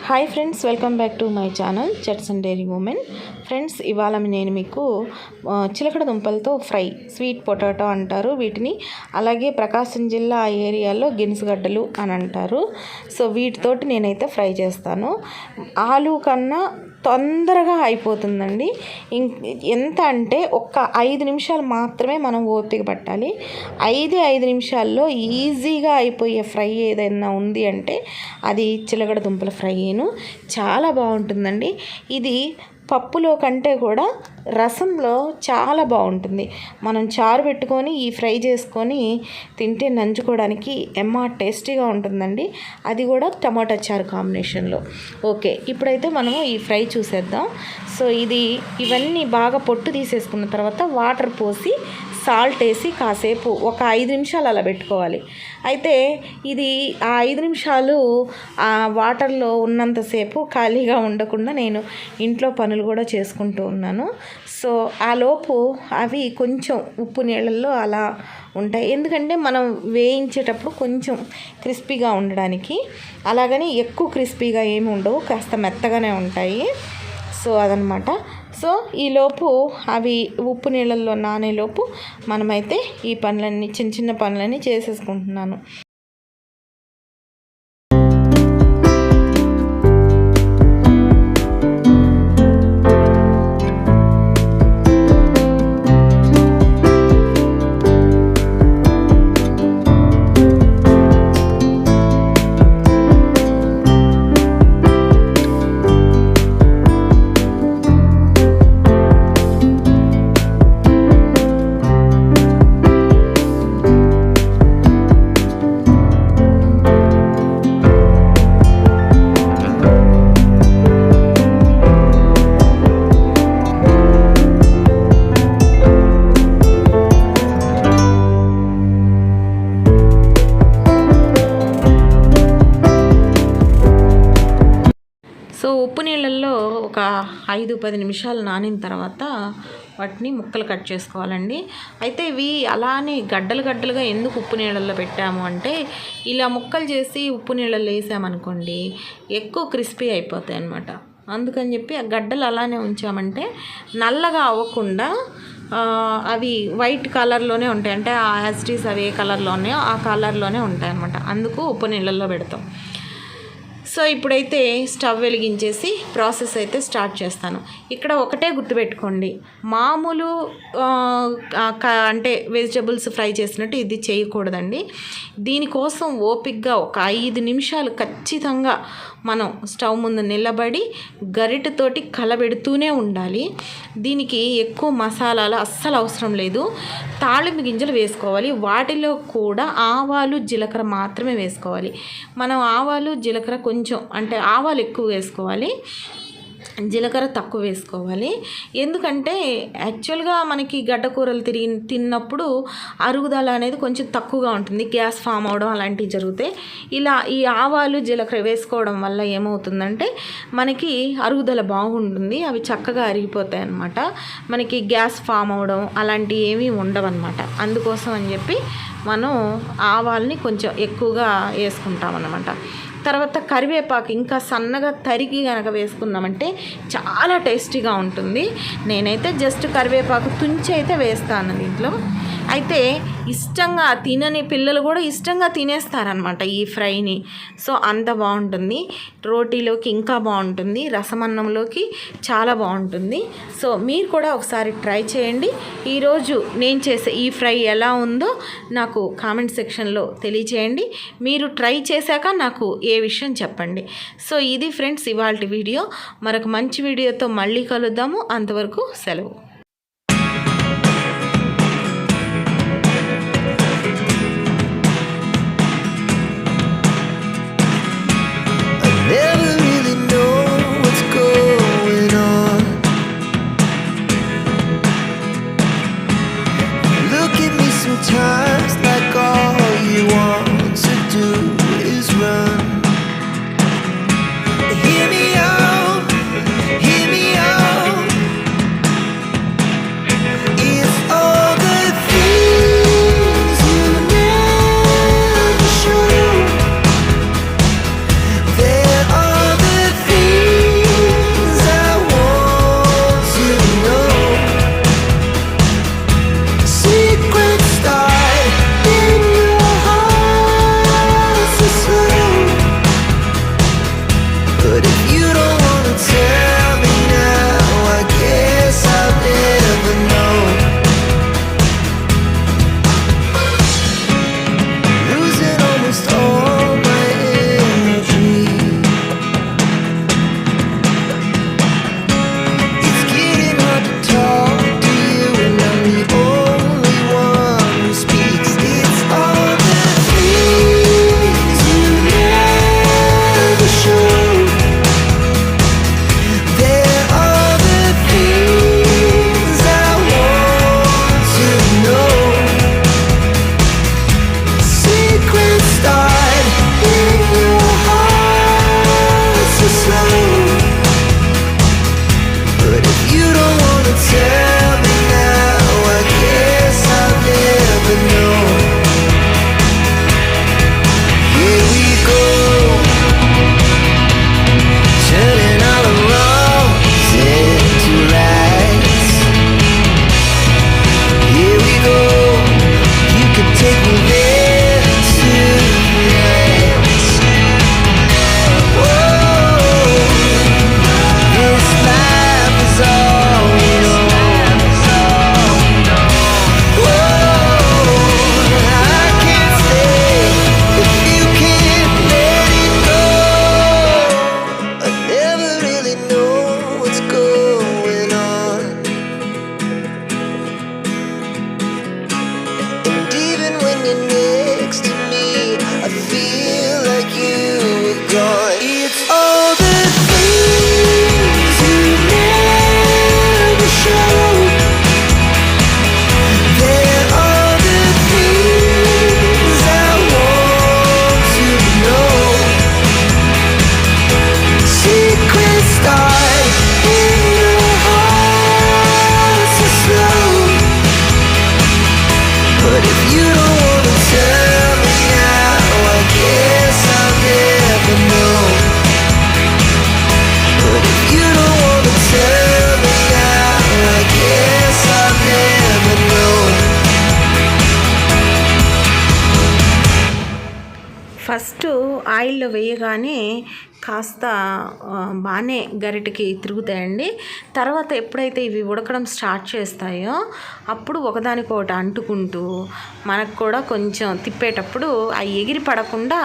Hi friends, welcome back to my channel chats and diary women. Friends, ఇవాళ నేను మీకు చిలకడ దుంపలతో ఫ్రై, స్వీట్ పొటాటో అంటారు వీటిని. అలాగే ప్రకాశం జిల్లా ఆ ఏరియాలో గినుసుగడ్డలు అని అంటారు. సో వీటితోటి నేనైతే ఫ్రై చేస్తాను. ఆలు కన్నా తొందరగా అయిపోతుందండి. ఎంత అంటే ఒక్క 5 నిమిషాలు మాత్రమే మనం ఓపిక పట్టాలి. 5 నిమిషాల్లో ఈజీగా అయిపోయే ఫ్రై ఏదైనా ఉంది అంటే అది చిలకడ దుంపల ఫ్రైను. చాలా బాగుంటుందండి. ఇది పప్పులో కంటే కూడా రసంలో చాలా బాగుంటుంది. మనం చారు పెట్టుకొని ఈ ఫ్రై చేసుకొని తింటే నంచుకోవడానికి టేస్టీగా ఉంటుందండి. అది కూడా టమాటా చారు కాంబినేషన్లో. ఓకే, ఇప్పుడైతే మనము ఈ ఫ్రై చూసేద్దాం. సో ఇవన్నీ బాగా పొట్టు తీసేసుకున్న తర్వాత వాటర్ పోసి సాల్ట్ వేసి కాసేపు ఒక 5 నిమిషాలు అలా పెట్టుకోవాలి. అయితే ఇది ఆ 5 నిమిషాలు ఆ వాటర్లో ఉన్నంతసేపు ఖాళీగా ఉండకుండా నేను ఇంట్లో పనులు కూడా చేసుకుంటూ ఉన్నాను. సో ఆ లోపు అవి కొంచెం ఉప్పు నీళ్ళల్లో అలా ఉంటాయి. ఎందుకంటే మనం వేయించేటప్పుడు కొంచెం క్రిస్పీగా ఉండడానికి. అలాగని ఎక్కువ క్రిస్పీగా ఏమి ఉండవు, కాస్త మెత్తగానే ఉంటాయి. సో అదనమాట. సో ఈలోపు అవి ఉప్పు నీళ్ళల్లో నానేలోపు మనమైతే ఈ పనులన్నీ చిన్న చిన్న పనులన్నీ చేసేసుకుంటున్నాను. సో ఉప్పు నీళ్ళల్లో ఒక 5-10 నిమిషాలు నానిన తర్వాత వాటిని ముక్కలు కట్ చేసుకోవాలండి. అయితే ఇవి అలానే గడ్డలుగా ఎందుకు ఉప్పు నీళ్ళల్లో పెట్టాము అంటే, ఇలా ముక్కలు చేసి ఉప్పు నీళ్ళల్లో వేసామనుకోండి ఎక్కువ క్రిస్పీ అయిపోతాయి అన్నమాట. అందుకని చెప్పి ఆ గడ్డలు అలానే ఉంచామంటే నల్లగా అవ్వకుండా అవి వైట్ కలర్లోనే ఉంటాయి. అంటే ఆ యాసిటీస్ అవి ఏ కలర్లో ఉన్నాయో ఆ కలర్లోనే ఉంటాయి అన్నమాట. అందుకు ఉప్పు నీళ్ళల్లో పెడతాం. సో ఇప్పుడైతే స్టవ్ వెలిగించేసి ప్రాసెస్ అయితే స్టార్ట్ చేస్తాను. ఇక్కడ ఒకటే గుర్తుపెట్టుకోండి, మామూలు అంటే వెజిటబుల్స్ ఫ్రై చేసినట్టు ఇది చేయకూడదండి. దీనికోసం ఓపిక్గా ఒక 5 నిమిషాలు ఖచ్చితంగా మనం స్టవ్ ముందు నిలబడి గరిటెతోటి కలబెడుతూనే ఉండాలి. దీనికి ఎక్కువ మసాలాలు అస్సలు అవసరం లేదు. తాళింపు గింజలు వేసుకోవాలి. వాటిలో కూడా ఆవాలు జీలకర్ర మాత్రమే వేసుకోవాలి. మనం ఆవాలు జీలకర్ర కొంచెం అంటే ఆవాలు ఎక్కువ వేసుకోవాలి, జీలకర్ర తక్కువ వేసుకోవాలి. ఎందుకంటే యాక్చువల్గా మనకి గడ్డ కూరలు తిన్నప్పుడు అరుగుదల అనేది కొంచెం తక్కువగా ఉంటుంది, గ్యాస్ ఫామ్ అవడం అలాంటివి జరుగుతాయి. ఇలా ఈ ఆవాలు జీలకర్ర వేసుకోవడం వల్ల ఏమవుతుందంటే మనకి అరుగుదల బాగుంటుంది, అవి చక్కగా అరిగిపోతాయి అన్నమాట. మనకి గ్యాస్ ఫామ్ అవడం అలాంటివి ఏమీ ఉండవన్నమాట. అందుకోసం అని చెప్పి మనం ఆవాల్ని కొంచెం ఎక్కువగా వేసుకుంటాం అన్నమాట. తర్వాత కరివేపాకు ఇంకా సన్నగా తరిగి కనుక వేసుకున్నామంటే చాలా టేస్టీగా ఉంటుంది. నేనైతే జస్ట్ కరివేపాకు తుంచి అయితే వేస్తాను దీంట్లో. అయితే ఇష్టంగా తినని పిల్లలు కూడా ఇష్టంగా తినేస్తారనమాట ఈ ఫ్రైని. సో అంత బాగుంటుంది. రోటీలోకి ఇంకా బాగుంటుంది, రసమన్నంలోకి చాలా బాగుంటుంది. సో మీరు కూడా ఒకసారి ట్రై చేయండి. ఈరోజు నేను చేసే ఈ ఫ్రై ఎలా ఉందో నాకు కామెంట్ సెక్షన్లో తెలియచేయండి. మీరు ట్రై చేశాక నాకు ఏ విషయం చెప్పండి. సో ఇది ఫ్రెండ్స్ ఇవాల్టి వీడియో. మరొక మంచి వీడియోతో మళ్ళీ కలుద్దాము. అంతవరకు సెలవు. Never really know what's going on. Look at me sometimes like all you want to do is run. Hear me out, hear me out. ఆయిల్లో వేయగానే కాస్త బాగానే గరిటెకి తిరుగుతాయండి. తర్వాత ఎప్పుడైతే ఇవి ఉడకడం స్టార్ట్ చేస్తాయో అప్పుడు ఒకదానికొకటి అంటుకుంటూ మనకు కూడా కొంచెం తిప్పేటప్పుడు అవి ఎగిరి పడకుండా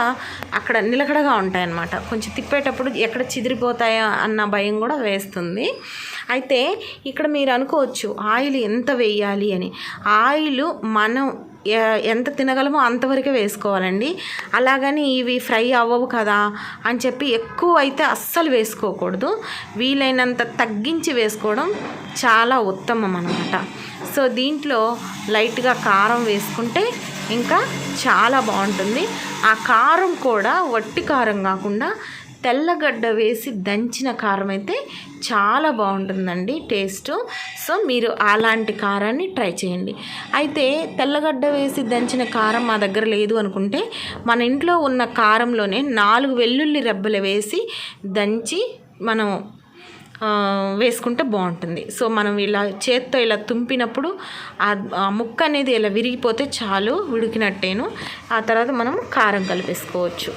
అక్కడ నిలకడగా ఉంటాయన్నమాట. కొంచెం తిప్పేటప్పుడు ఎక్కడ చిదిరిపోతాయో అన్న భయం కూడా వేస్తుంది. అయితే ఇక్కడ మీరు అనుకోవచ్చు ఆయిల్ ఎంత వేయాలి అని. ఆయిల్ మనం ఎంత తినగలమో అంతవరకే వేసుకోవాలండి. అలాగని ఇవి ఫ్రై అవ్వవు కదా అని చెప్పి ఎక్కువ అయితే అస్సలు వేసుకోకూడదు. వీలైనంత తగ్గించి వేసుకోవడం చాలా ఉత్తమం అన్నమాట. సో దీంట్లో లైట్గా కారం వేసుకుంటే ఇంకా చాలా బాగుంటుంది. ఆ కారం కూడా వట్టి కారం కాకుండా తెల్లగడ్డ వేసి దంచిన కారం అయితే చాలా బాగుంటుందండి టేస్ట్. సో మీరు అలాంటి కారాన్ని ట్రై చేయండి. అయితే తెల్లగడ్డ వేసి దంచిన కారం మా దగ్గర లేదు అనుకుంటే మన ఇంట్లో ఉన్న కారంలోనే 4 వెల్లుల్లి రెబ్బలు వేసి దంచి మనం వేసుకుంటే బాగుంటుంది. సో మనం ఇలా చేత్తో ఇలా తుంపినప్పుడు ఆ ముక్క అనేది ఇలా విరిగిపోతే చాలు, ఉడికినట్టేను. ఆ తర్వాత మనం కారం కలిపేసుకోవచ్చు.